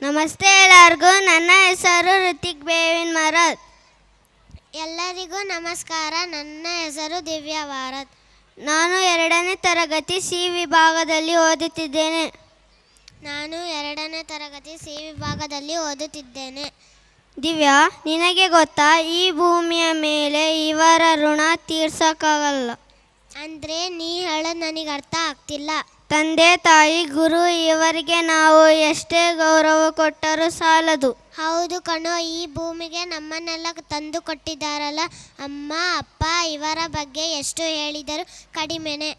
ನಮಸ್ತೆ ಎಲ್ಲರಿಗೂ. ನನ್ನ ಹೆಸರು ಋತಿಕ್ ಬೇವಿನ ಮರದ್. ಎಲ್ಲರಿಗೂ ನಮಸ್ಕಾರ. ನನ್ನ ಹೆಸರು ದಿವ್ಯಾ ಭಾರತ್. ನಾನು 2ನೇ ತರಗತಿ ಸಿ ವಿಭಾಗದಲ್ಲಿ ಓದುತ್ತಿದ್ದೇನೆ. ದಿವ್ಯಾ, ನಿನಗೆ ಗೊತ್ತಾ, ಈ ಭೂಮಿಯ ಮೇಲೆ ಇವರ ಋಣ ತೀರ್ಸಕ್ಕಾಗಲ್ಲ. ಅಂದರೆ ನೀ ಹೇಳೋದು ನನಗೆ ಅರ್ಥ ಆಗ್ತಿಲ್ಲ. ತಂದೆ, ತಾಯಿ, ಗುರು ಇವರಿಗೆ ನಾವು ಎಷ್ಟೇ ಗೌರವ ಕೊಟ್ಟರೂ ಸಾಲದು. ಹೌದು ಕಣೋ, ಈ ಭೂಮಿಗೆ ನಮ್ಮನ್ನೆಲ್ಲ ತಂದು ಕೊಟ್ಟಿದ್ದಾರಲ್ಲ, ಅಮ್ಮ ಅಪ್ಪ ಇವರ ಬಗ್ಗೆ ಎಷ್ಟು ಹೇಳಿದರೂ ಕಡಿಮೆನೆ.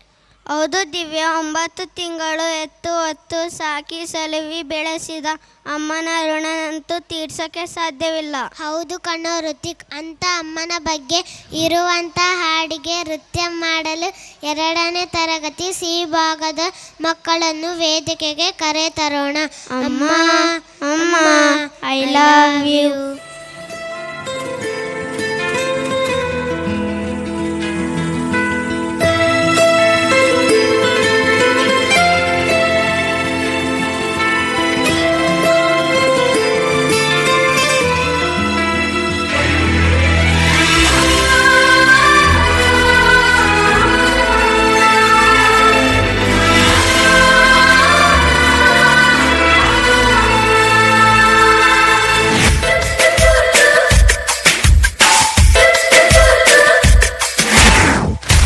ಹೌದು ದಿವ್ಯಾ, 9 ತಿಂಗಳು ಎತ್ತು ಹೊತ್ತು ಸಾಕಿ ಸಲುವಿ ಬೆಳೆಸಿದ ಅಮ್ಮನ ಋಣನಂತೂ ತೀರ್ಸೋಕ್ಕೆ ಸಾಧ್ಯವಿಲ್ಲ. ಹೌದು ಕಣೋ ಋತಿಕ್, ಅಂತ ಅಮ್ಮನ ಬಗ್ಗೆ ಇರುವಂಥ ಹಾಡಿಗೆ ನೃತ್ಯ ಮಾಡಲು 2ನೇ ತರಗತಿ ಸಿ ಭಾಗದ ಮಕ್ಕಳನ್ನು ವೇದಿಕೆಗೆ ಕರೆತರೋಣ. ಅಮ್ಮ ಅಮ್ಮ ಐ ಲವ್ ಯು.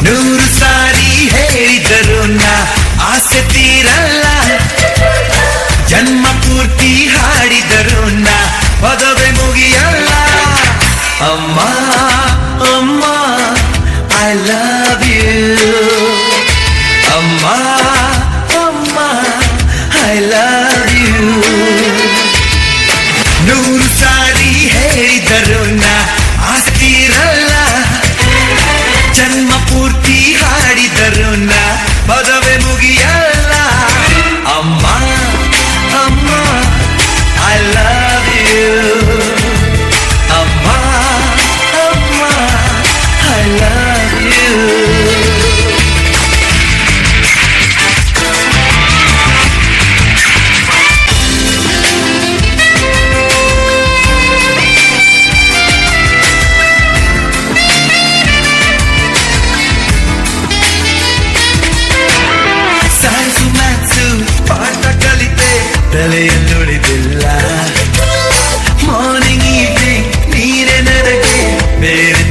ನೂರು ಸಾರಿ ಹೇಳಿದರು ನಾ ಆಸೆ ತೀರಲ್ಲ, ಜನ್ಮ ಪೂರ್ತಿ ಹಾಡಿದರು ನಾ ಪದವೇ ಮುಗಿಯಲ್ಲ. ಅಮ್ಮ ಅಮ್ಮ ಐ ಲವ್ ಯು. ಅಮ್ಮ ಅಮ್ಮ ಐ ಲವ್ ಯು. ನೂರು ಸಾರಿ ಹೇಳಿದರು ನಾ ಆಸೆ ತೀರಲ್ಲ, ಜನ್ಮ ಪೂರ್ತಿ ಹಾಡಿದರು ನಾ ಪದವೇ ಮುಗಿಯಲ್ಲ. ಅಮ್ಮ ಅಮ್ಮ ಐ ಲವ್ ಯು. ಅಮ್ಮ ಅಮ್ಮ ಐ ಲವ್ ಯು. ಪಾಠ ಕಲಿತೆ ತಲೆಯನ್ನುಳಿದಿಲ್ಲ, ಮಾರ್ನಿಂಗ್ ಈವ್ನಿಂಗ್ ನೀರೇ ನನಗೆ ಬೇರೆ